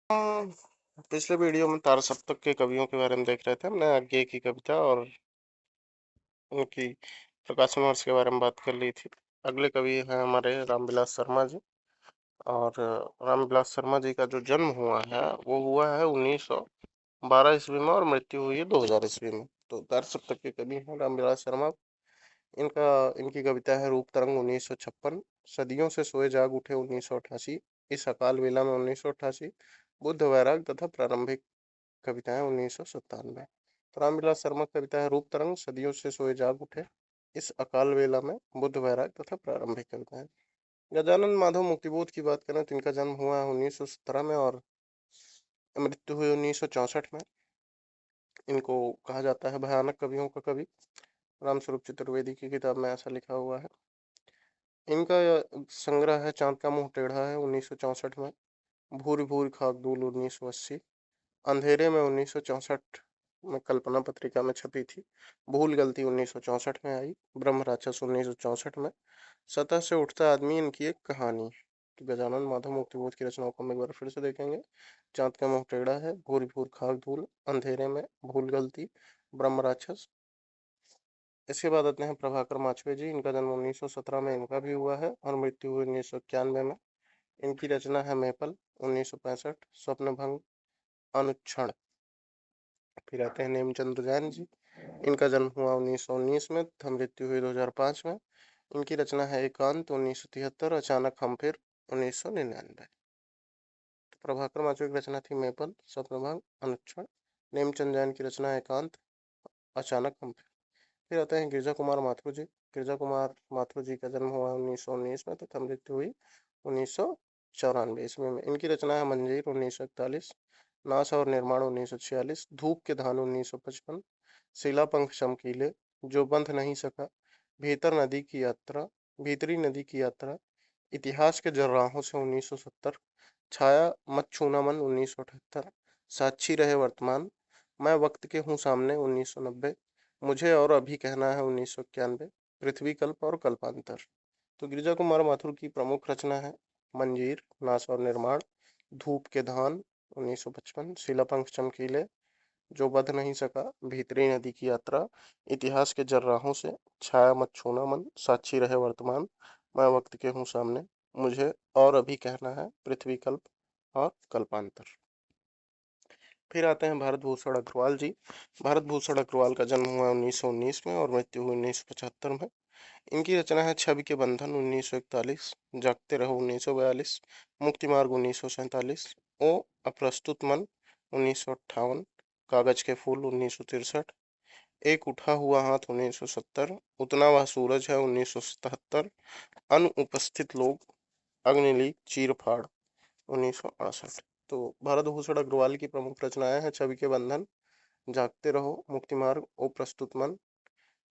पिछले वीडियो में तार सप्तक के कवियों के बारे में देख रहे थे। हमने आज्ञे की कविता और उनकी प्रकाशन वर्ष के बारे में बात कर ली थी। अगले कवि हैं हमारे रामविलास शर्मा जी। और रामविलास शर्मा जी का जो जन्म हुआ है वो हुआ है 1912 ईस्वी में और मृत्यु हुई है 2000 ईस्वी में। तो तार सप्तक के कवि हैं रामविलास शर्मा। इनका इनकी कविता है रूप तरंग 1956, सदियों से सोए जाग उठे 1988, इस अकाल वेला में 1988, बुद्ध वैराग तथा प्रारंभिक कविताएं 1997। तो रामविलास शर्मा की कविता है रूप तरंग, सदियों से सोए जाग उठे, इस अकाल वेला में, बुद्ध वैराग तथा प्रारंभिक कविताएं। गजानन माधव मुक्तिबोध की बात करें तो इनका जन्म हुआ है 1917 में और मृत्यु हुई 1964 में। इनको कहा जाता है भयानक कवियों का कवि। रामस्वरूप चतुर्वेदी की किताब में ऐसा लिखा हुआ है। इनका संग्रह है चांद का मुंह टेढ़ा है 1964 में, भूरी भूरी खाक धूल 1980, अंधेरे में 1964 में कल्पना पत्रिका में छपी थी, भूल गलती 1964 में आई, ब्रह्म राक्षस 1964 में, सतह से उठता आदमी इनकी एक कहानी। तो गजानन माधव मुक्तिबोध की रचनाओं को हम एक बार फिर से देखेंगे। चांद का मुंह टेढ़ा है, भूरी भूर खाक धूल, अंधेरे में, भूल गलती, ब्रह्म राक्षस। इसके बाद आते हैं प्रभाकर माछवे जी। इनका जन्म 1917 में इनका भी हुआ है और मृत्यु हुई 1991 में। इनकी रचना है मेपल 1965, स्वप्न भंग, अनुक्षण। फिर आते हैं नेमचंद्र जैन जी। इनका जन्म हुआ 1919 में तथा मृत्यु हुई 2005 में। इनकी रचना है एकांत 1973, अचानक हम फिर 1999। तो प्रभाकर माछवे की रचना थी मेपल, स्वप्नभंग, अनुक्षण। नेमचंद जैन की रचना है एकांत, अचानक हम फिर आते हैं गिरजा कुमार माथुर जी। गिरजा कुमार माथुर जी का जन्म हुआ 1919 में तथा मृत्यु हुई 1994 ईस्वी में। इनकी रचना है मंजीर 1941, नाश और निर्माण 1946, धूप के धान 1955, शिला पंख चमकीले, जो बंध नहीं सका, भीतर नदी की यात्रा, भीतरी नदी की यात्रा, इतिहास के जर्राहों से 1970, छाया मत छूना मन 1978, साक्षी रहे वर्तमान, मैं वक्त के हूँ सामने 1990, मुझे और अभी कहना है 1991, पृथ्वी कल्प और कल्पांतर। तो गिरिजा कुमार माथुर की प्रमुख रचना है मंजीर, नाश और निर्माण, धूप के धान 1955, शिलापंख चमकीले, जो बध नहीं सका, भीतरी नदी की यात्रा, इतिहास के जर्राहों से, छाया मत छूना मन, साक्षी रहे वर्तमान, मैं वक्त के हूँ सामने, मुझे और अभी कहना है, पृथ्वी कल्प और कल्पांतर। फिर आते हैं भारत भूषण अग्रवाल जी। भारत भूषण अग्रवाल का जन्म हुआ 1919 में और मृत्यु हुई 1975 में। इनकी रचना है छवि के बंधन 1941, जागते रहो 1942, मुक्ति मार्ग 1947, ओ अप्रस्तुत मन 1958, कागज के फूल 1963, एक उठा हुआ हाथ 1970, उतना वह सूरज है 1977, अनुपस्थित लोग, अग्निलीक, चीरफाड़ 1968। तो भारत भूषण अग्रवाल की प्रमुख रचनाएं हैं छवि के बंधन, जागते रहो, मुक्ति मार्ग, ओ प्रस्तुत मन,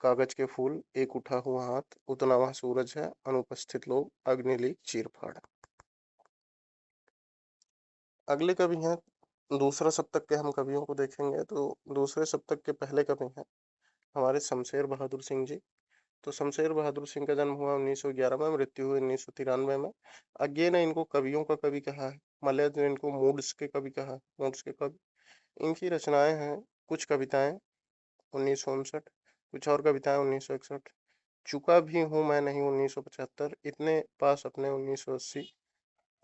कागज के फूल, एक उठा हुआ हाथ, उतना वह सूरज है, अनुपस्थित लोग, अग्निलीक, चीरफाड़। अगले कवि हैं, दूसरा सप्तक के हम कवियों को देखेंगे तो दूसरे सप्तक के पहले कवि हैं हमारे शमशेर बहादुर सिंह जी। तो शमशेर बहादुर सिंह का जन्म हुआ 1911 में, मृत्यु हुई 1993 में। अज्ञे ने इनको कवियों का कवि कहा है, मलय ने इनको मूड्स के कवि कहा है, मूड्स के कवि। इनकी रचनाएं हैं कुछ कविताएं 1959, कुछ और कविताएं 1961, चुका भी हूँ मैं नहीं 1975, इतने पास अपने 1980,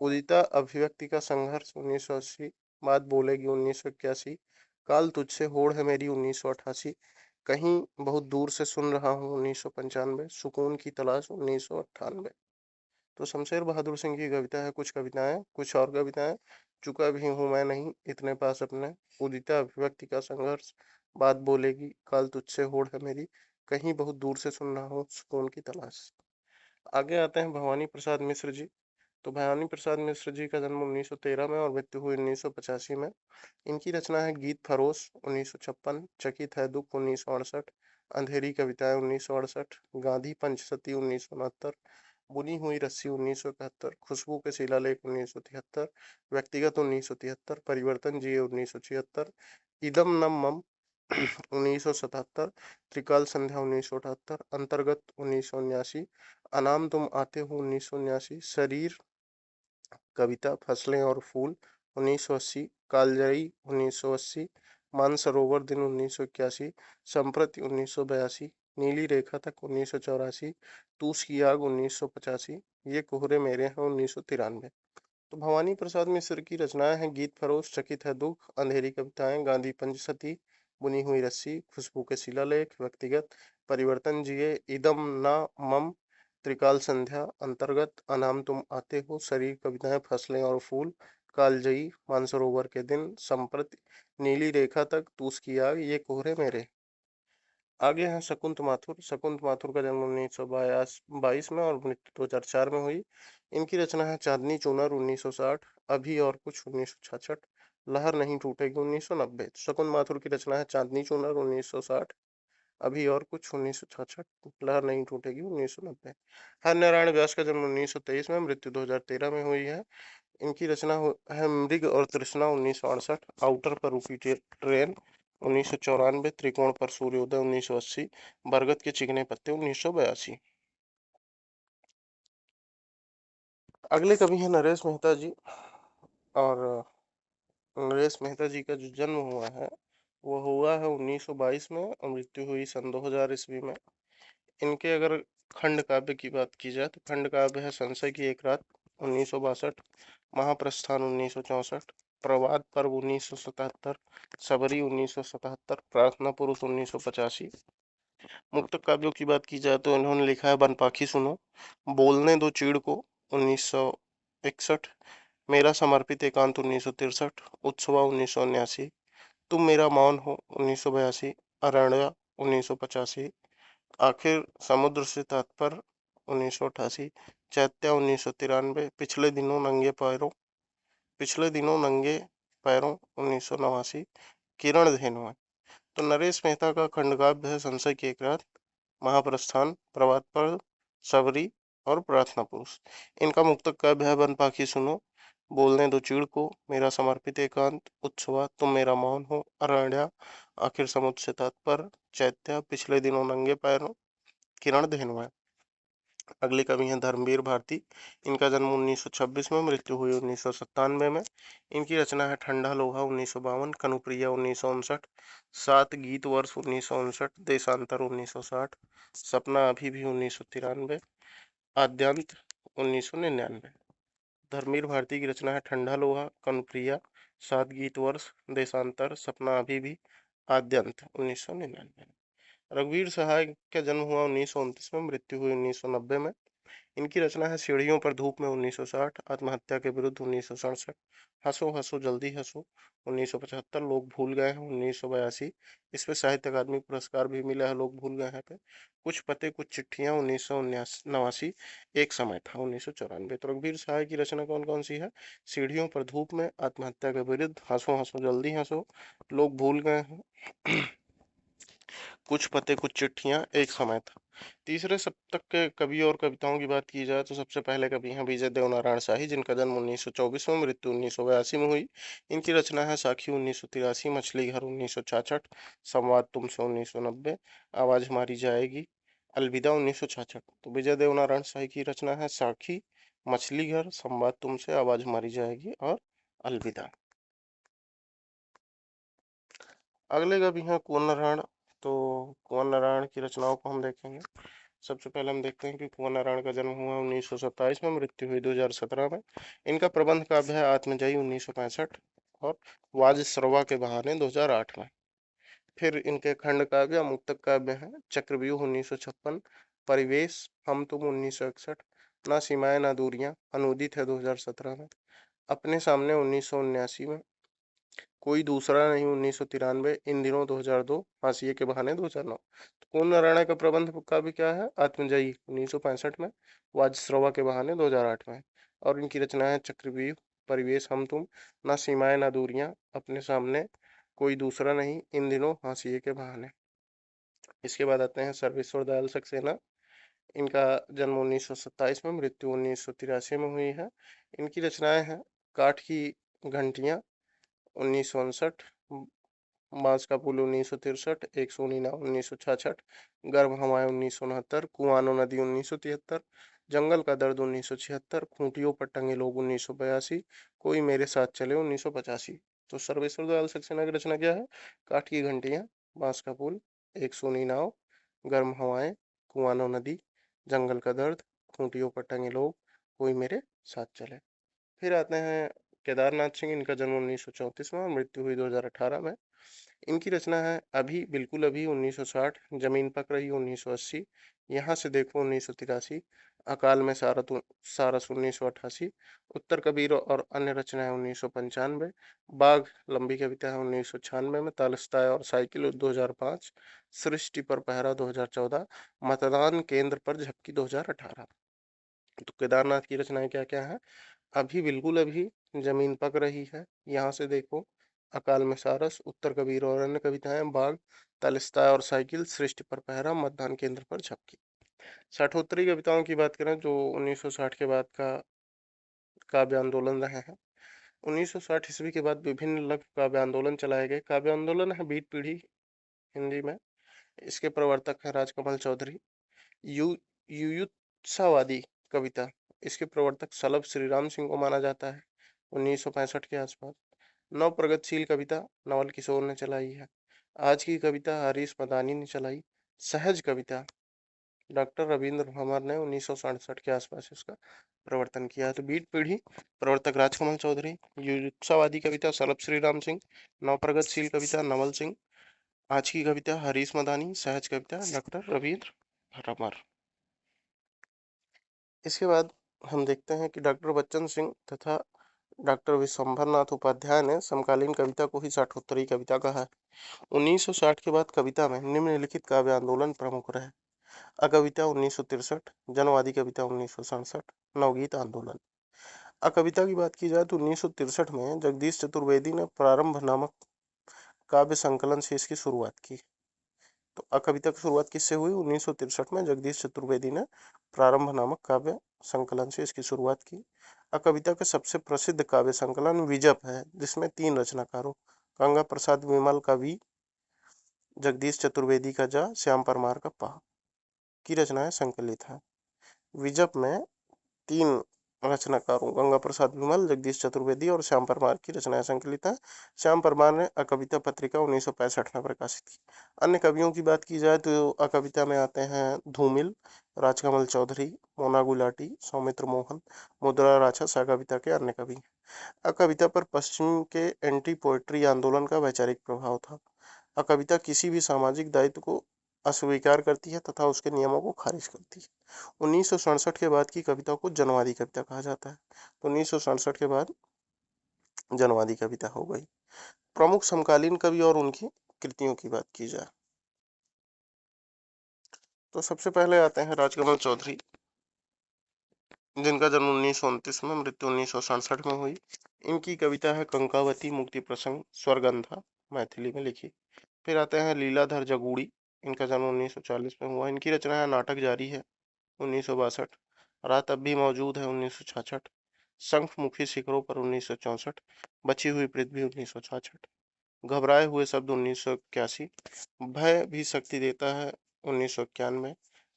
उदिता अभिव्यक्ति का संघर्ष 1980, बात बोलेगी 1981, काल तुझसे होड़ है मेरी 1988, कहीं बहुत दूर से सुन रहा हूँ 1995, सुकून की तलाश 1998। तो शमशेर बहादुर सिंह की कविता है कुछ कविताएं, कुछ और कविताएं, चुका भी हूँ मैं नहीं, इतने पास अपने, उदिता अभिव्यक्ति का संघर्ष, बात बोलेगी, काल तुझसे होड़ है मेरी, कहीं बहुत दूर से सुन रहा हूँ, सुकून की तलाश। आगे आते हैं भवानी प्रसाद मिश्र जी। तो भवानी प्रसाद मिश्र जी का जन्म 1913 में और मृत्यु हुई 1985 में। इनकी रचना है गीत फरोश 1956, चकित है दुख 1968, अंधेरी कविताएं 1968, गांधी पंचसती 1969, बुनी हुई रस्सी 1971, खुशबू के शिलालेख 1973, व्यक्तिगत 1973, परिवर्तन जिए 1976, इदम नम मम 1977, त्रिकाल संध्या 1978, अंतर्गत 1979, अनाम तुम आते हो 1979, शरीर, कविता, फसलें और फूल 1980, कालजयी 1980, मानसरोवर दिन 1981, संप्रति 1982, नीली रेखा तक 1984, तूस की आग 1985, ये कोहरे मेरे हैं 1993। तो भवानी प्रसाद मिश्र की रचनाएं हैं गीत फरोश, चकित है दुख, अंधेरी कविताएं, गांधी पंचसती, बुनी हुई रस्सी, खुशबू के शिलालेख, व्यक्तिगत, परिवर्तन जिए, इदम ना मम, त्रिकाल संध्या, अंतर्गत, अनाम तुम आते हो, शरीर कविताएं, फसलें और फूल, कालजयी, मानसरोवर के दिन, संप्रति, नीली रेखा तक, तूस की आग, ये कोहरे मेरे। आगे हैं शकुंत माथुर। शकुंत माथुर का जन्म 1922 में और मृत्यु 2004 में हुई। इनकी रचना है चांदनी चूनर 1960, अभी और कुछ 1966, लहर नहीं टूटेगी 1990। शकुंत माथुर की रचना है चांदनी चूनर 1960, अभी और कुछ 1966, लहर नहीं टूटेगी 1990। हर नारायण व्यास का जन्म 1923 में, मृत्यु 2013 में हुई है। इनकी रचना है मृग और तृष्णा 1968, आउटर पर रुकी ट्रेन 1994, त्रिकोण पर सूर्योदय 1980, बरगद के चिकने पत्ते 1982। अगले कवि हैं नरेश मेहता जी। और नरेश मेहता जी का जो जन्म हुआ है वो हुआ है 1922 में और मृत्यु हुई सन 2000 ईस्वी में। इनके अगर खंड काव्य की बात की जाए तो खंड काव्य है संशय की एक रात 1962, महाप्रस्थान 1964, प्रवाद पर्व 1977, सबरी 1977, प्रार्थना पुरुष 1985। मुक्तक काव्यों की बात की जाए तो इन्होंने लिखा है बनपाखी सुनो, बोलने दो चीड़ को 1961, मेरा समर्पित एकांत 1963, उत्सवा 1979, तुम मेरा मौन हो 1982, अरण्या 1985, आखिर समुद्र से तात्पर्य 1988, चैत्या 1993, पिछले दिनों नंगे पैरों 1989, किरण धेनु है। तो नरेश मेहता का खंडकाव्य है संशय की एक रात, महाप्रस्थान, प्रभात पर्व, सबरी और प्रार्थना पुरुष। इनका मुक्तक काव्य है बनपाखी सुनो, बोलने दो चीड़ को, मेरा समर्पित एकांत, उत्सवा, तुम मेरा मौन हो, अरण्या, आखिर समुद्र से तात्पर्य, चैत्या, पिछले दिनों नंगे पैरों, किरण धेनु है। अगले कवि हैं धर्मवीर भारती। इनका जन्म 1926 में, मृत्यु हुई 1997 में। इनकी रचना है ठंडा लोहा 1952, कनुप्रिया 1959, सात गीत वर्ष 1959, देशांतर 1960, सपना अभी भी 1993, आद्यांत 1999। धर्मवीर भारती की रचना है ठंडा लोहा, कनुप्रिया, सात गीत वर्ष, देशांतर, सपना अभी भी, आद्यंत 1999। रघुवीर सहाय का जन्म हुआ 1929 में, मृत्यु हुई 1990 में। इनकी रचना है सीढ़ियों पर धूप में 1960, आत्महत्या के विरुद्ध 1967, हंसो हंसो जल्दी हंसो 1975, लोग भूल गए हैं 1982। इस पे साहित्य अकादमी पुरस्कार भी मिला है लोग भूल गए हैं पे। कुछ पते कुछ चिट्ठियां 1989, एक समय था 1994। तो रघुवीर सहाय की रचना कौन कौन सी है? सीढ़ियों पर धूप में, आत्महत्या के विरुद्ध, हंसो हंसो जल्दी हंसो, लोग भूल गए हैं, कुछ पते कुछ चिट्ठियां, एक समय था। तीसरे शतक के कवि और कविताओं की बात की जाए तो सबसे पहले कवि हैं विजय देवनारायण शाही, जिनका जन्म 1924 में, मृत्यु 1982 में हुई। इनकी रचना है साखी 1983, मछली घर 1966, संवाद तुमसे 1990, आवाज मारी जाएगी, अलविदा 1966। तो विजय देवनारायण शाही की रचना है साखी, मछली घर, संवाद तुमसे, आवाज मारी जाएगी और अलविदा। अगले कवि हैं कुंवर नारायण। तो कुंवर नारायण की रचनाओं को हम देखेंगे। सबसे पहले हम देखते हैं कि कुंवर नारायण का जन्म हुआ 1927 में, मृत्यु हुई 2017 में। इनका प्रबंध काव्य है आत्मजयी 1965 और वाजश्रवा के बहाने 2008 में। फिर इनके खंड काव्य मुक्तक काव्य हैं चक्रव्यूह 1956, परिवेश, हम तुम 1961, ना सीमाएं ना दूरियां, अनूदित है 2017 में, अपने सामने 1979 में, कोई दूसरा नहीं 1993, इन दिनों 2002, हाशिए के बहाने 2009। तो कुंवर नारायण का प्रबंध का भी क्या है? आत्मजयी 1965 में, वाजश्रवा के बहाने 2008 में। और इनकी रचना है चक्रव्यूह, परिवेश, हम तुम, ना सीमाएं ना दूरियां, अपने सामने, कोई दूसरा नहीं, इन दिनों, हाशिए के बहाने। इसके बाद आते हैं सर्वेश्वर दयाल सक्सेना। इनका जन्म 1927 में, मृत्यु 1983 में हुई है। इनकी रचनाएं हैं काठ की घंटियां 1959, बांस का पुल 1963, एक सोनीना 1966, गर्भ हवाएं 1969, कुआनो नदी 1973, जंगल का दर्द 1976, खूंटियों पर टंगे लोग 1982, कोई मेरे साथ चले 1985। तो सर्वेश्वर दयाल सक्सेना की रचना क्या है? काठ की घंटियां, बांस का पुल, एक सोनी नाव, गर्म हवाएं, कुआनो नदी, जंगल का दर्द, खूंटियों पर टंगे लोग, कोई मेरे साथ चले। फिर आते हैं केदारनाथ सिंह, इनका जन्म 1934 में और मृत्यु हुई 2018 में। इनकी रचना है अभी बिल्कुल अभी 1960, जमीन पक रही 1980, यहाँ से देखो 1983, अकाल में सारस 1988, उत्तर कबीर और अन्य रचनाएं 1995, बाघ लंबी कविता है 1996 में, तालिस्ताय और साइकिल 2005, सृष्टि पर पहरा 2014, मतदान केंद्र पर झपकी 2018। तो केदारनाथ की रचनाएं क्या क्या है? अभी बिल्कुल अभी, जमीन पक रही है, यहाँ से देखो, अकाल में सारस, उत्तर कबीर और अन्य कविताएं, बाघ, तालिस्तान और साइकिल, सृष्टि पर पहरा, मतदान केंद्र पर झपकी। साठोत्तरी कविताओं की बात करें जो 1960 के बाद का काव्य आंदोलन रहे हैं। 1960 ईस्वी के बाद विभिन्न लघु काव्य आंदोलन चलाए गए। काव्य आंदोलन है बीट पीढ़ी हिंदी में। इसके प्रवर्तक हैं राजकमल चौधरी। यु युयुत्सावादी कविता, इसके प्रवर्तक सलभ श्रीराम सिंह को माना जाता है 1965 के आसपास। नव प्रगतिशील कविता नवल किशोर ने चलाई है। आज की कविता हरीश मदानी ने चलाई। सहज कविता डॉक्टर रविंद्र भंवर ने 1967 के आसपास इसका प्रवर्तन किया है। तो बीट पीढ़ी प्रवर्तक राजकमल चौधरी, युयुत्सावादी कविता सलभ श्रीराम सिंह, नव प्रगतिशील कविता नवल सिंह, आज की कविता हरीश मदानी, सहज कविता डॉक्टर रविंद्र भंवर। इसके बाद हम देखते हैं कि डॉक्टर बच्चन सिंह तथा डॉक्टर विश्वंभर नाथ उपाध्याय ने समकालीन कविता को ही साठोत्तरी कविता कहा है। 1960 के बाद कविता में निम्नलिखित काव्य आंदोलन प्रमुख रहे। अकविता 1963, जनवादी कविता 1967, नवगीत आंदोलन। अकविता की बात की जाए तो 1963 में जगदीश चतुर्वेदी ने प्रारंभ नामक काव्य संकलन से इसकी शुरुआत की। तो अकविता की शुरुआत किससे हुई? 1963 में जगदीश चतुर्वेदी ने प्रारंभ नामक काव्य संकलन से इसकी शुरुआत की। अकविता के सबसे प्रसिद्ध काव्य संकलन विजप है, जिसमें 3 रचनाकारों गंगा प्रसाद विमल का वी, जगदीश चतुर्वेदी का जा, श्याम परमार का पा की रचनाएं संकलित है। विजप में 3 रचनाकारों गंगा प्रसाद विमल, जगदीश चतुर्वेदी और श्याम परमार की रचनाएं संकलित है। श्याम परमार ने अकविता पत्रिका 1965 में प्रकाशित की। अन्य कवियों की बात की जाए तो अकविता में आते हैं धूमिल, राजकमल चौधरी, मोना गुलाटी, सौमित्र मोहन, मुद्रा राक्षस अकविता के अन्य कवि। अकविता पर पश्चिम के एंटी पोएट्री आंदोलन का वैचारिक प्रभाव था। अकविता किसी भी सामाजिक दायित्व को अस्वीकार करती है तथा उसके नियमों को खारिज करती है। 1967 के बाद की कविता को जनवादी कविता कहा जाता है। तो 1967 के बाद जनवादी कविता हो गई। प्रमुख समकालीन कवि और उनकी कृतियों की बात की जाए तो सबसे पहले आते हैं राजकमल चौधरी, जिनका जन्म 1929 में, मृत्यु 1967 में हुई। इनकी कविता है कंकावती, मुक्ति प्रसंग, स्वर्गंधा, मैथिली में लिखी। फिर आते हैं लीलाधर जगूड़ी, इनका जन्म 1940 में हुआ। इनकी रचना है नाटक जारी है 1962, रात अब भी मौजूद है 1966, शंखमुखी शिखरों पर 1964, बची हुई पृथ्वी 1966, घबराए हुए शब्द 1981, भय भी शक्ति देता है 1991,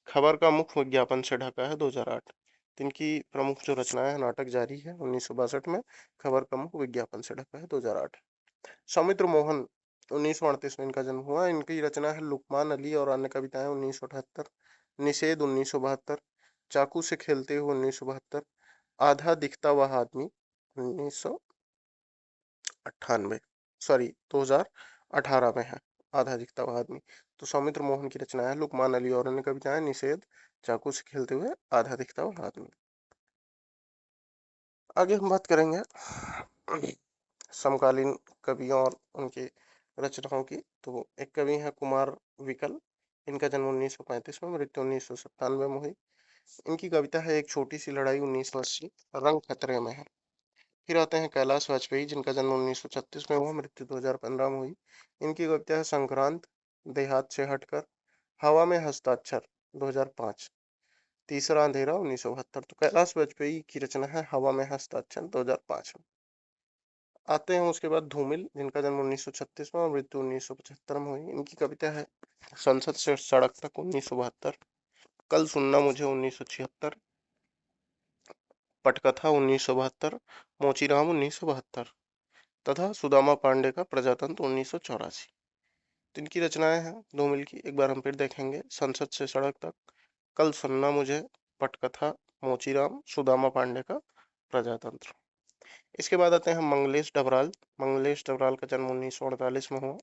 खबर का मुख विज्ञापन से ढका है 2008। इनकी प्रमुख जो रचनाएं है नाटक जारी है 1962 में, खबर का मुख विज्ञापन से ढका है 2008। सौमित्र मोहन 1938 में इनका जन्म हुआ। इनकी रचना है लुकमान अली और अन्य कविताएं 1978, निषेध 1972, चाकू से खेलते हुए 1972, आधा दिखता वह आदमी 1998, सॉरी 2018 में है आधा दिखता हुआ आदमी। तो सौमित्र मोहन की रचना है लुकमान अली और अन्य कविताएं, निषेध, चाकू से खेलते हुए, आधा दिखता हुआ आदमी। आगे हम बात करेंगे समकालीन कवियों और उनकी रचनाओं की। तो एक कवि है कुमार विकल, इनका जन्म 1935 में, मृत्यु 1997 में हुई। इनकी कविता है एक छोटी सी लड़ाई 1980, रंग खतरे में है। फिर आते हैं कैलाश वाजपेयी, जिनका जन्म 1936 में हुआ, मृत्यु 2015 में हुई। इनकी कविता है संक्रांत, देहात से हटकर, हवा में हस्ताक्षर 2005, तीसरा अंधेरा 1972। तो कैलाश वाजपेयी की रचना है हवा में हस्ताक्षर 2005 में। आते हैं उसके बाद धूमिल, जिनका जन्म 1936 में और मृत्यु 1975 में हुई। इनकी कविता है संसद से सड़क तक 1972, कल सुनना मुझे 1976, पटकथा 1972, मोचीराम 1972 तथा सुदामा पांडे का प्रजातंत्र 1984। तो इनकी रचनाएं हैं दो मिल की, एक बार हम फिर देखेंगे। संसद से सड़क तक, कल सुनना मुझे, पटकथा, मोचीराम, सुदामा पांडे का प्रजातंत्र। इसके बाद आते हैं मंगलेश डबराल। मंगलेश डबराल का जन्म 1948 में हुआ।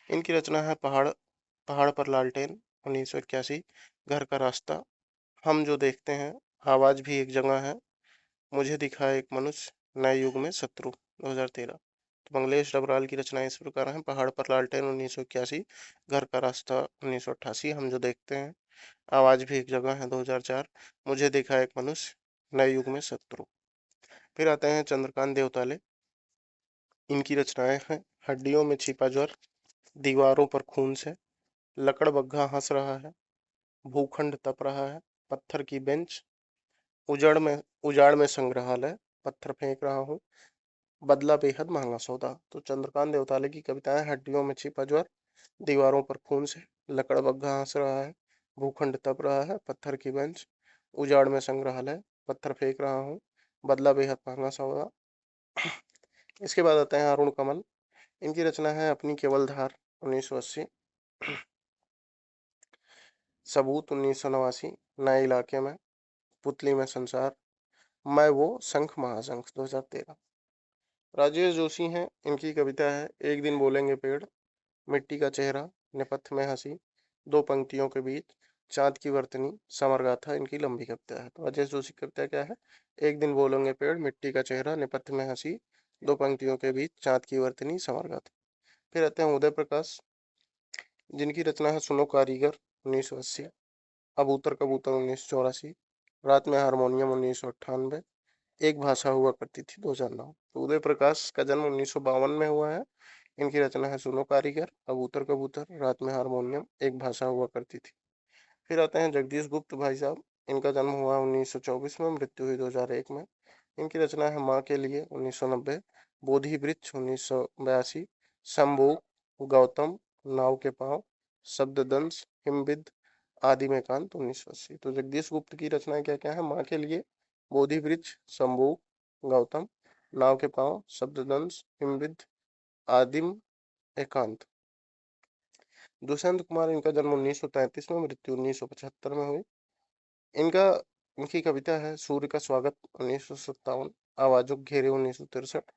इनकी रचना है पहाड़ पहाड़ पर लालटेन 1981, घर का रास्ता, हम जो देखते हैं, आवाज भी एक जगह है, मुझे दिखा एक मनुष्य, नए युग में शत्रु 2013। तो मंगलेश डबराल की रचनाएं इस प्रकार हैं। पहाड़ पर लालटेन 1981, घर का रास्ता 1988, हम जो देखते हैं, आवाज भी एक जगह है 2004, मुझे दिखा एक मनुष्य, नए युग में शत्रु। फिर आते हैं चंद्रकांत देवताले। इनकी रचनाएं हैं हड्डियों में छिपा ज्वर, दीवारों पर खून से, लकड़बग्घा हंस रहा है, भूखंड तप रहा है, पत्थर की बेंच, उजाड़ में संग्रहालय, पत्थर फेंक रहा हूँ, बदला बेहद महंगा सौदा। तो चंद्रकांत देवताले की कविताएं हड्डियों में छिपा ज्वर, दीवारों पर खून से, लकड़बग्घा हंस रहा है, भूखंड तप रहा है, पत्थर की बेंच, उजाड़ में संग्रहालय, पत्थर फेंक रहा हूँ, बदला बेहद महंगा सौदा। इसके बाद आते हैं अरुण कमल। इनकी रचना है अपनी केवल धार 1980, सबूत 1989, नए इलाके में, पुतली में संसार, मैं वो, शंख महाशंख 2013। राजेश जोशी हैं। इनकी कविता है एक दिन बोलेंगे पेड़, मिट्टी का चेहरा, नेपथ्य में हंसी, दो पंक्तियों के बीच, चांद की वर्तनी, समर गाथा। इनकी लंबी कविता है। तो राजेश जोशी की कविता क्या है? एक दिन बोलेंगे पेड़, मिट्टी का चेहरा, नेपथ्य में हंसी, दो पंक्तियों के बीच, चांद की वर्तनी, समर गाथा। फिर आते हैं उदय प्रकाश, जिनकी रचना है सुनो कारीगर 1980, कबूतर कबूतर 1984, रात में हारमोनियम 1998, एक भाषा हुआ करती थी 2009। तो उदय प्रकाश का जन्म 1952 में हुआ है। इनकी रचना है सुनो कारीगर, कबूतर कबूतर, रात में हारमोनियम, एक भाषा हुआ करती थी। फिर आते हैं जगदीश गुप्त भाई साहब। इनका जन्म हुआ 1924 में, मृत्यु हुई 2001 में। इनकी रचना है माँ के लिए 1990, बोधि वृक्ष 1982, शंभु, गौतम, नाव के पांव, शब्ददंश, हिमबिद, आदि में कांत 1980। तो जगदीश गुप्त की रचनाएं क्या क्या है? माँ के लिए, बोधि वृक्ष, शंभु, गौतम, नाव के पांव, शब्ददंश, हिमबिद, आदिम एकांत। दुष्यंत कुमार, इनका जन्म 1933 में, मृत्यु 1975 में हुई। इनका इनकी कविता है सूर्य का स्वागत 1957, आवाजों के घेरे 1963,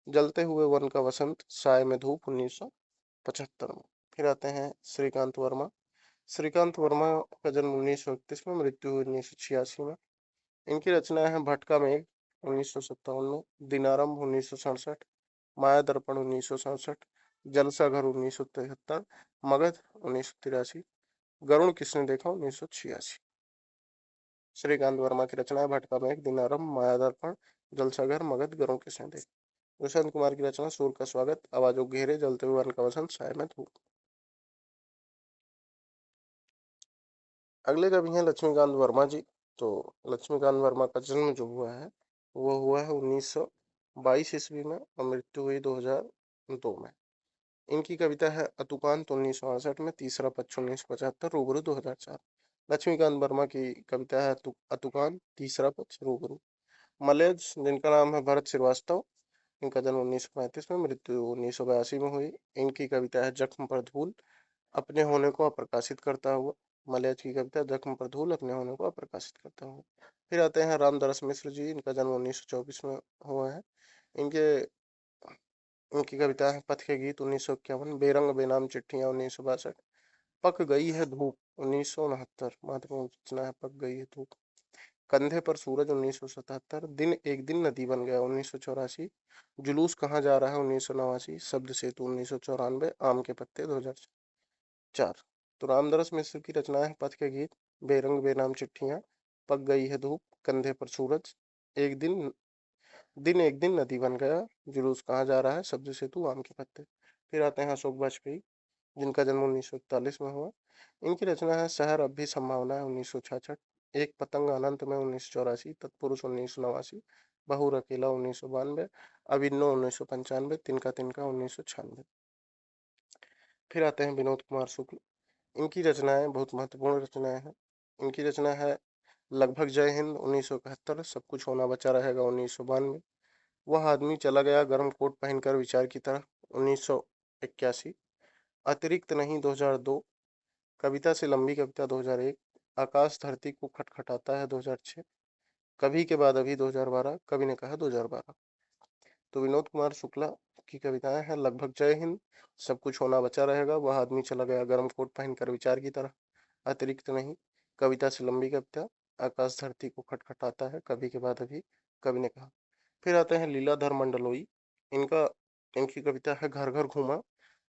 जलते हुए वन का वसंत, साय में धूप 1975 में। फिर आते हैं श्रीकांत वर्मा। श्रीकांत वर्मा का जन्म 1931 में, मृत्यु हुई 1986 में। इनकी रचनाएं हैं भटका मेघ 1957 में, दिनारंभ 1967, माया दर्पण 1967, जलसा घर 1973, मगध 1983, गरुण किसने देखा 1986। श्रीकांत वर्मा की रचना है भटका मेघ, दिनारंभ, माया दर्पण, जलसाघर, मगध, गरुण किसने देखा। दुष्यंत कुमार की रचना सूर्य का स्वागत, आवाजों के घेरे, जलते हुए वन का वसंत, साय में धूप। अगले कवि हैं लक्ष्मीकांत वर्मा जी। तो लक्ष्मीकांत वर्मा का जन्म जो हुआ है वो हुआ है 1922 ईस्वी में और मृत्यु हुई 2002 में। इनकी कविता है अतुकांत 1968 में, तीसरा पक्ष 1975, रूबरू 2004। लक्ष्मीकांत वर्मा की कविता है अतुकांत, तीसरा पक्ष, रूबरू। मलेज, जिनका नाम है भरत श्रीवास्तव, इनका जन्म 1935 में, मृत्यु 1982 में हुई। इनकी कविता है जख्म पर धूल, अपने होने को अप्रकाशित करता हुआ। मलयाज की कविता जख्म पर धूल, अपने होने को अप्रकाशित करता हुआ। फिर आते हैं रामदास मिश्र जी। इनका जन्म 1924 में हुआ है। इनके इनकी कविता है पथ के गीत 1951, बेरंग बेनाम चिट्ठियां 1962, पक गई है धूप 1969, महत्वपूर्ण रचना है पक गई है धूप। कंधे पर सूरज 1977, दिन एक दिन नदी बन गया 1984, जुलूस कहाँ जा रहा है 1989, शब्द सेतु 1994, आम के पत्ते 2004। तो रामदास मिश्र की रचना है पथ के गीत, बेरंग बेनाम चिट्ठियां, पक गई है धूप, कंधे पर सूरज, एक दिन दिन एक दिन नदी बन गया, जुलूस कहाँ जा रहा है, शब्द सेतु, आम के पत्ते। फिर आते हैं अशोक वाजपेयी, जिनका जन्म 1941 में हुआ। इनकी रचना है शहर अब भी संभावना है 1966, एक पतंग अनंत में 1984, तत्पुरुष 1989, बहुर अकेला 1992, अभिन्नो 1995, तिनका तिनका 1996। फिर आते हैं विनोद कुमार शुक्ल। इनकी रचनाएं बहुत महत्वपूर्ण रचनाएं हैं। इनकी रचना है लगभग जय हिंद 1971, सब कुछ होना बचा रहेगा 1992, वह आदमी चला गया गर्म कोट पहनकर विचार की तरह 1981, अतिरिक्त नहीं 2002, कविता से लंबी कविता 2001, आकाश धरती को खटखटाता है 2006, कभी के बाद अभी 2012, कवि ने कहा 2012। तो विनोद कुमार शुक्ला की कविताएं हैं लगभग जय हिंद, सब कुछ होना बचा रहेगा, वह आदमी चला गया गर्म कोट पहनकर विचार की तरह, अतिरिक्त नहीं, कविता से लंबी कविता, आकाश धरती को खटखटाता है, कभी के बाद अभी, कवि ने कहा। फिर आते हैं लीलाधर मंडलोई। इनका इनकी कविता है घर घर घूमा,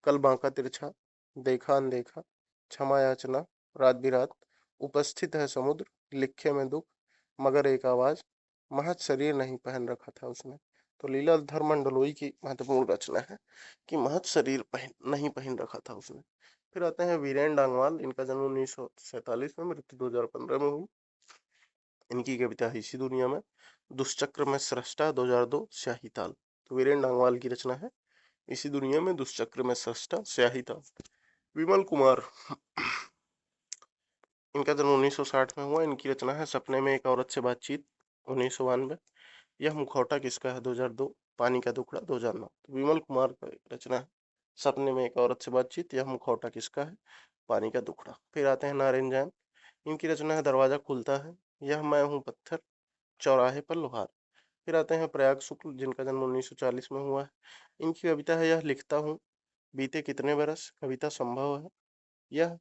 कल बांका तिरछा, देखा अनदेखा, क्षमा याचना, रात बिरात, उपस्थित है समुद्र, लिखे में दुख, मगर एक आवाज, महज शरीर नहीं पहन रखा था उसने। तो लीलाधर मंडलोई की महत्वपूर्ण रचना है कि महज शरीर नहीं पहन रखा था उसने। फिर आते हैं वीरेन डांगवाल। इनका जन्म 1947 में, मृत्यु 2015 में हुई। इनकी कविता है इसी दुनिया में, दुष्चक्र में सृष्टा 2002, स्याही ताल। तो वीरेन डांगवाल की रचना है इसी दुनिया में, दुष्चक्र में सृष्टा, स्याही ताल। विमल कुमार। इनका जन्म 1960 में हुआ। इनकी रचना है सपने में एक औरत से बातचीत 1992, यह मुखौटा किसका है 2002, पानी का टुकड़ा 2009। तो विमल कुमार का रचना है सपने में एक औरत से बातचीत, यह मुखौटा किसका है, पानी का टुकड़ा। फिर आते हैं नारायण जैन। इनकी रचना है दरवाजा खुलता है, यह मैं हूँ पत्थर, चौराहे पर लोहार। फिर आते हैं प्रयाग शुक्ल, जिनका जन्म 1940 में हुआ है। इनकी कविता है यह लिखता हूँ, बीते कितने बरस, कविता संभव है, यह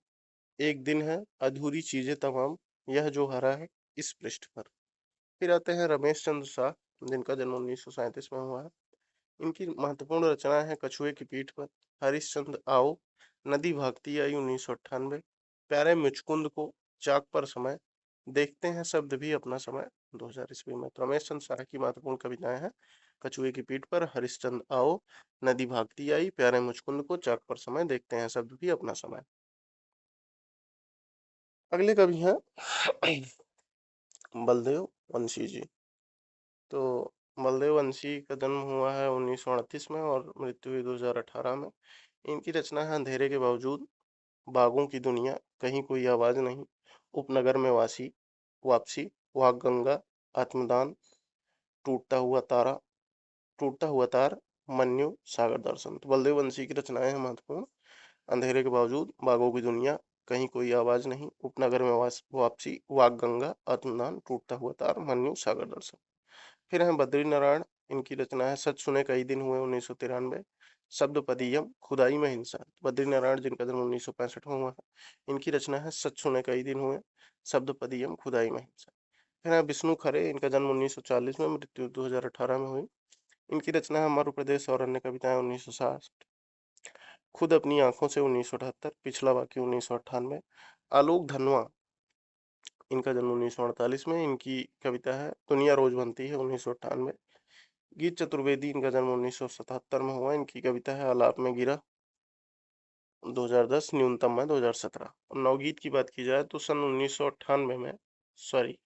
एक दिन है, अधूरी चीजें तमाम, यह जो हरा है इस पृष्ठ पर। फिर आते हैं रमेश चंद्र शाह, जिनका जन्म 1937 में हुआ है। इनकी महत्वपूर्ण रचना है कछुए की पीठ पर, हरिश्चंद्र आओ, नदी भागती आई 1998, प्यारे मुचकुंद को, चाक पर समय, देखते हैं शब्द भी अपना समय 2000 ईस्वी में। तो रमेश चंद्र शाह की महत्वपूर्ण कविताएं हैं कछुए की पीठ पर, हरिश्चंद्र आओ, नदी भागती आई, प्यारे मुचकुंद को, चाक पर समय, देखते हैं शब्द भी अपना समय। अगले कवि हैं बलदेव वंशी जी। तो बलदेव वंशी का जन्म हुआ है 1938 में और मृत्यु हुई 2018 में। इनकी रचना है अंधेरे के बावजूद, बागों की दुनिया, कहीं कोई आवाज नहीं, उपनगर में वापसी, वाग गंगा, आत्मदान, टूटता हुआ तारा, टूटता हुआ तार, मन्यु, सागर दर्शन। तो बलदेव वंशी की रचनाएं हैं महत्वपूर्ण, अंधेरे के बावजूद, बागों की दुनिया, कहीं कोई आवाज नहीं, उपनगर में वापसी, वाग गंगा, आत्मदान, टूटता हुआ तार, मन्यु, सागर दर्शन। फिर हैं बद्री नारायण। इनकी रचना है सच सुने कई दिन हुए 1993, शब्द पदीयम, खुदाई में हिंसा। बद्री नारायण जिनका जन्म 1965 में हुआ है। इनकी रचना है सच सुने कई दिन हुए, शब्द पदीयम, खुदाई में हिंसा। फिर है विष्णु खरे। इनका जन्म 1940 में, मृत्यु 2018 में हुई। इनकी रचना है मध्य प्रदेश और अन्य कविताएं 1960, खुद अपनी आंखों से 1978, पिछला वाक्य 1998। आलोक धनवा। इनका जन्म 1948 में। इनकी कविता है दुनिया रोज बनती है 1998। गीत चतुर्वेदी। इनका जन्म 1977 में हुआ। इनकी कविता है आलाप में गिरा 2010, न्यूनतम है 2017। और नवगीत की बात की जाए तो सन 1998 में, सॉरी,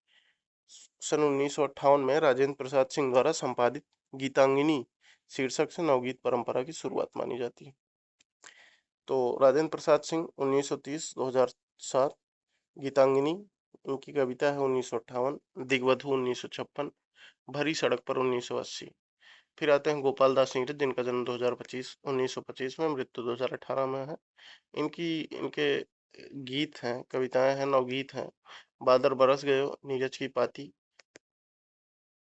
सन 1958 में राजेंद्र प्रसाद सिंह द्वारा संपादित गीतांगिनी शीर्षक से नवगीत परंपरा की शुरुआत मानी जाती है। तो राजेंद्र प्रसाद सिंह 1930-2007, गीतांगिनी उनकी कविता है 1958, दिग्वधु 1956, भरी सड़क पर 1980। फिर आते हैं गोपाल दास नीरज, जिनका जन्म 1925 में, मृत्यु 2018 में है। इनके गीत हैं, कविताएं हैं, नवगीत हैं, बादल बरस गए, नीरज की पाती,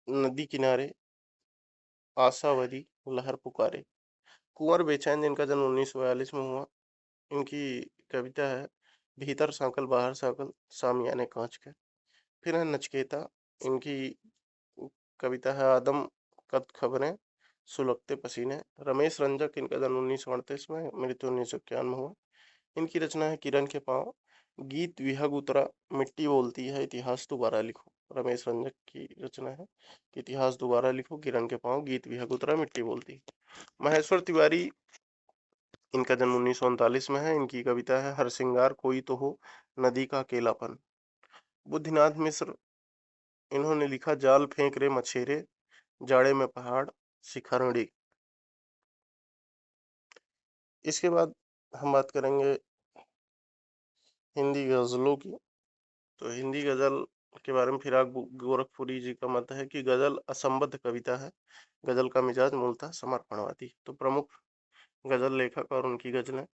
नदी किनारे, आशावरी, लहर पुकारे। कुंवर बेचैन, जिनका जन्म 1942 में हुआ। इनकी कविता है भीतर सांकल बाहर सांकल, सामियाने कांच के। फिर है नचकेता। इनकी कविता है आदम कद खबरें, सुलगते पसीने। रमेश रंजक। इनका जन्म 1938 में, मृत्यु 1991 में हुआ। इनकी रचना है किरण के पाँव, गीत विहग उतरा, मिट्टी बोलती है, इतिहास दोबारा लिखो। रमेश रंजक की रचना है कि इतिहास दोबारा लिखो, किरण के पाँव, गीत विहग उतरा, मिट्टी बोलती है। महेश्वर तिवारी। इनका जन्म 1939 में है। इनकी कविता है हर श्रृंगार कोई तो हो, नदी का अकेलापन। बुद्धिनाथ मिश्र। इन्होंने लिखा जाल फेंक रे मछेरे, जाड़े में पहाड़, शिखरणी। इसके बाद हम बात करेंगे हिंदी गजलों की। तो हिंदी गजल के बारे में फिराक गोरखपुरी जी का मत है कि गजल असंबद्ध कविता है, गजल का मिजाज मूलतः समर्पणवादी। तो प्रमुख गजल लेखक और उनकी गजलें,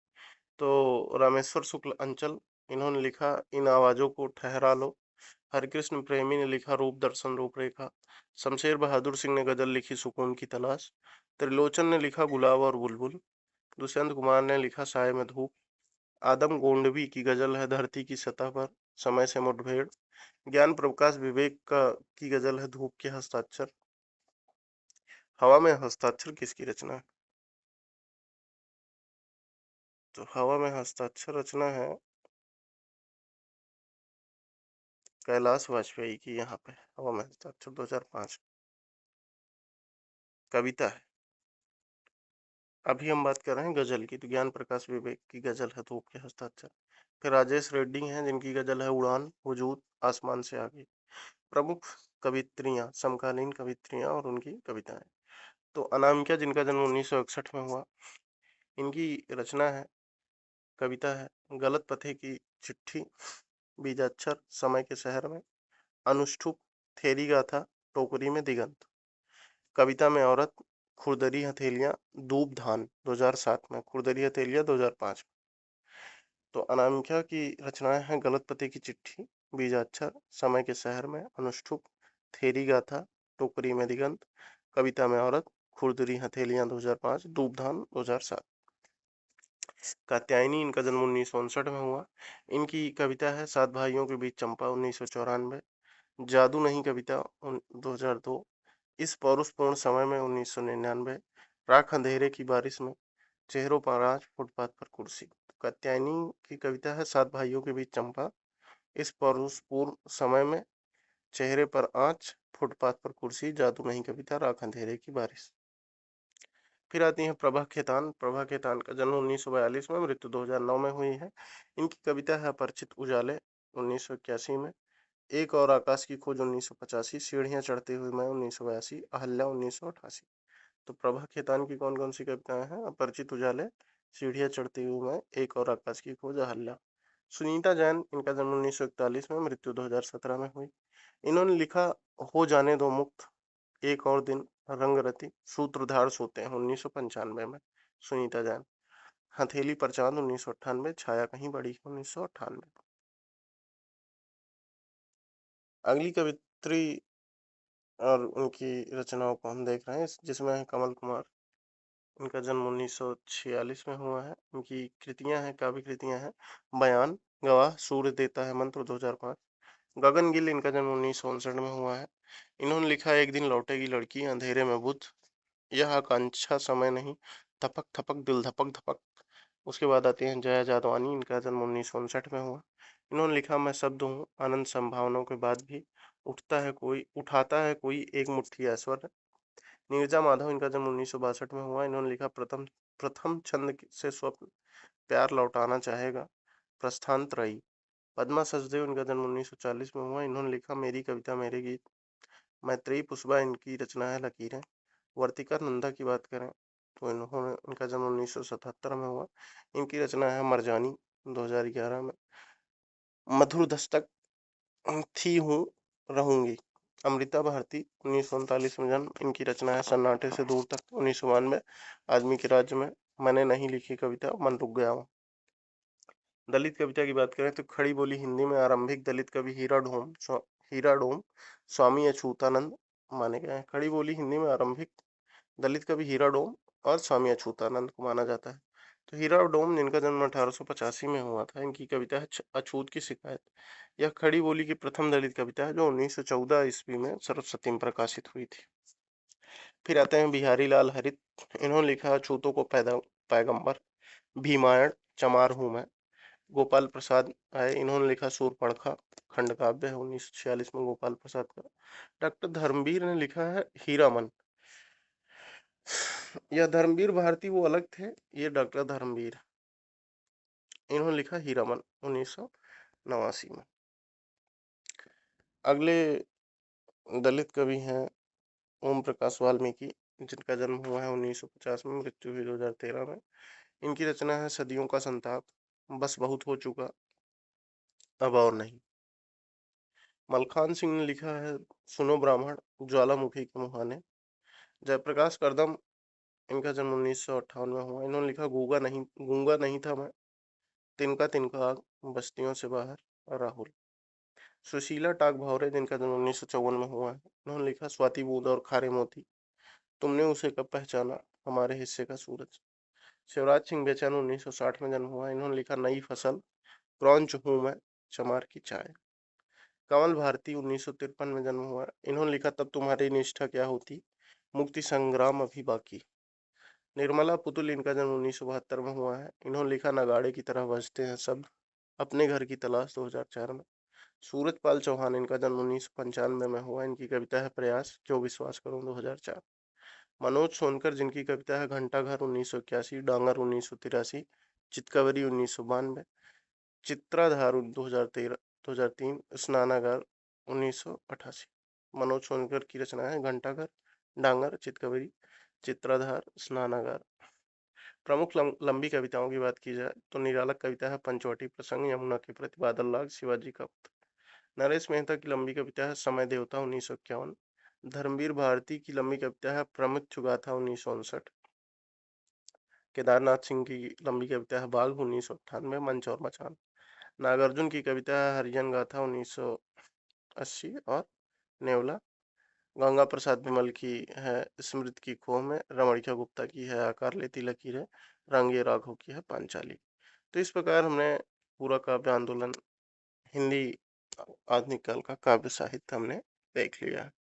तो रामेश्वर शुक्ल अंचल, इन्होंने लिखा इन आवाजों को ठहरा लो। हरिकृष्ण प्रेमी ने लिखा रूप दर्शन रूपरेखा। शमशेर बहादुर सिंह ने गजल लिखी सुकून की तलाश। त्रिलोचन ने लिखा गुलाब और बुलबुल। दुष्यंत कुमार ने लिखा साय में धूप। आदम गोंडवी की गजल है धरती की सतह पर, समय से मुठभेड़। ज्ञान प्रकाश विवेक का की गजल है धूप के हस्ताक्षर। हवा में हस्ताक्षर किसकी रचना है? तो हवा में हस्ताक्षर रचना है कैलाश वाजपेयी की। यहाँ पे हवा में हस्ताक्षर 2005 कविता है। अभी हम बात कर रहे हैं गजल की, तो ज्ञान प्रकाश विवेक की गजल है धूप के हस्ताक्षर। फिर राजेश रेड्डी हैं जिनकी गजल है उड़ान, वजूद, आसमान से आगे। प्रमुख कवित्रियां, समकालीन कवित्रियां और उनकी कविताएं, तो अनामिका जिनका जन्म 1961 में हुआ, इनकी रचना है, कविता है गलत पते की चिट्ठी, बीजाक्षर, समय के शहर में, अनुष्ठुप, थेरी गाथा, टोकरी में दिगंत। कविता में औरत, खुरदरी हथेलियां, दूब धान 2007 में, खुरदरी हथेलियां 2005 में। तो अनामिका की रचनाएं हैं गलत पते की चिट्ठी, बीजाक्षर, समय के शहर में, अनुष्ठुप, थेरी गाथा, टोकरी में दिगंत। कविता में औरत, खुरदरी हथेलियां 2005, दूब धान 2007। कात्यायनी, इनका जन्म 1959 में हुआ। इनकी कविता है सात भाइयों के बीच चंपा 1994, जादू नहीं कविता 2002, इस पौरुषपूर्ण समय में 1999, राख अंधेरे की बारिश में, चेहरों पर आज, फुटपाथ पर कुर्सी। कात्यायनी की कविता है सात भाइयों के बीच चंपा, इस पौरुषपूर्ण समय में, चेहरे पर आँच, फुटपाथ पर कुर्सी, जादू नहीं कविता, राख अंधेरे की बारिश। फिर आती हैं प्रभा खेतान। प्रभा खेतान का जन्म 1942 में, मृत्यु 2009 में हुई है। इनकी कविता है अपरिचित उजाले 1981 में, एक और आकाश की खोज 1985, सीढ़ियां चढ़ते हुए मैं 1982, अहल्या 1988। तो प्रभा खेतान की कौन कौन सी कविताएं हैं? अपरिचित उजाले, सीढ़ियां चढ़ते हुए मैं, एक और आकाश की खोज, अहल्या। सुनीता जैन, इनका जन्म 1941 में, मृत्यु 2017 में हुई। इन्होंने लिखा हो जाने दो मुक्त, एक और दिन, रंगरती, सूत्रधार सोते हैं 1995 में, सुनीता जैन। हथेली पर चांद 1998, छाया कहीं बड़ी 1998। अगली कवित्री और उनकी रचनाओं को हम देख रहे हैं, जिसमें है कमल कुमार। इनका जन्म 1946 में हुआ है। इनकी कृतियां हैं, काव्य कृतियां हैं बयान, गवाह, सूर्य देता है मंत्र 2005। गगन गिल, इनका जन्म 1959 में हुआ है। इन्होंने लिखा एक दिन लौटेगी लड़की, अंधेरे में बुद्ध, यह आकांक्षा समय नहीं, थपक थपक दिल धपक धपक। उसके बाद आते हैं जया जादवानी। इनका जन्म 1959 में हुआ। इन्होंने लिखा मैं शब्द हूँ, अनंत संभावनाओं के बाद भी उठाता है कोई एक मुट्ठी ऐश्वर्य। नीरजा माधव, इनका जन्म 1962 में हुआ। इन्होंने लिखा प्रथम प्रथम छंद से स्वप्न, प्यार लौटाना चाहेगा, प्रस्थान त्रयी। पद्मा सचदेव, इनका जन्म 1940 में हुआ। इन्होंने लिखा मेरी कविता मेरे गीत। मैत्रेयी पुष्पा, इनकी रचना है लकीरें। वर्तिका नंदा की बात करें तो इनका जन्म 1977 में हुआ। इनकी रचना है मरजानी 2011 में। मधुर दस्तक थी हूँ रहूंगी। अमृता भारती 1939 में जन्म। इनकी रचना है सन्नाटे से दूर तक 1992। आदमी के राज्य में, मैंने नहीं लिखी कविता, मन रुक गया हूँ। दलित कविता की बात करें तो खड़ी बोली हिंदी में आरंभिक दलित कवि हीरा डोम स्वामी अछूतानंद माने गए हैं। खड़ी बोली हिंदी में आरंभिक दलित कवि हीरा डोम और स्वामी अछूतानंद को माना जाता है। तो हीरा डोम, जिनका जन्म 1885 में हुआ था, इनकी कविता है अछूत की शिकायत। यह खड़ी बोली की प्रथम दलित कविता है जो 1914 ईस्वी में सरस्वती में प्रकाशित हुई थी। फिर आते हैं बिहारी लाल हरित। इन्होंने लिखा अछूतों को पैदा पैगंबर, भीमायण, चमार हूँ मैं। गोपाल प्रसाद आए। इन्होंने लिखा सूर्पणखा, खंड काव्य है 1946 में गोपाल प्रसाद का। डॉक्टर धर्मवीर ने लिखा है हीरामन। यह धर्मवीर भारती वो अलग थे, ये डॉक्टर धर्मवीर। इन्होंने लिखा हीरामन 1989 में। अगले दलित कवि हैं ओम प्रकाश वाल्मीकि, जिनका जन्म हुआ है 1950 में, मृत्यु हुई 2013 में। इनकी रचना है सदियों का संताप, बस बहुत हो चुका, अब और नहीं। मलखान सिंह ने लिखा है सुनो ब्राह्मण ज्वालामुखी के मुहाने। जयप्रकाश करदम, इनका जन्म 1958 में हुआ। इन्होंने लिखा गूंगा नहीं था मैं, तिनका तिनका आग, बस्तियों से बाहर राहुल। सुशीला टाक भावरे, जिनका जन्म 1954 में हुआ है। इन्होंने लिखा स्वाति बूंद और खारे मोती, तुमने उसे कब पहचाना, हमारे हिस्से का सूरज। शिवराज सिंह बेचैन 1960 में जन्म हुआ। इन्होंने लिखा नई फसल, क्रॉन्च हूं मैं, चमार की चाय। कमल भारती 1953 में जन्म हुआ। इन्होंने लिखा तब तुम्हारी निष्ठा क्या होती, मुक्ति संग्राम अभी बाकी। निर्मला पुतुल, इनका जन्म 1972 में हुआ है। इन्होंने लिखा नगाड़े की तरह बजते हैं शब्द, अपने घर की तलाश 2004 में। सूरज पाल चौहान, इनका जन्म 1995 में हुआ। इनकी कविता है प्रयास, जो विश्वास करूं 2004। मनोज सोनकर, जिनकी कविता है घंटाघर 1981, डांगर 1983, चितकबरी 1992, चित्राधार 2013 2003, स्नानागार 1988। मनोज सोनकर की रचना है घंटाघर, डांगर, चितकबरी, चित्राधार, स्नानागार। प्रमुख लंबी कविताओं की बात की जाए तो निरालक कविता है पंचवटी प्रसंग, यमुना के प्रति बादल लाग, शिवाजी का पुत्र। नरेश मेहता की लंबी कविता है समय देवता 1951। धर्मवीर भारती की लंबी कविता है प्रमुख गाथा 1959। केदारनाथ सिंह की लंबी कविता है बाघ 1998, मंच और मचान। नागार्जुन की कविता है हरिजन गाथा 1980 और नेवला। गंगा प्रसाद विमल की है स्मृति की खोह में। रमणिका गुप्ता की है आकार लेती लकीरें। रंगे राघव की है पांचाली। तो इस प्रकार हमने पूरा काव्य आंदोलन, हिंदी आधुनिक काल का काव्य साहित्य हमने देख लिया।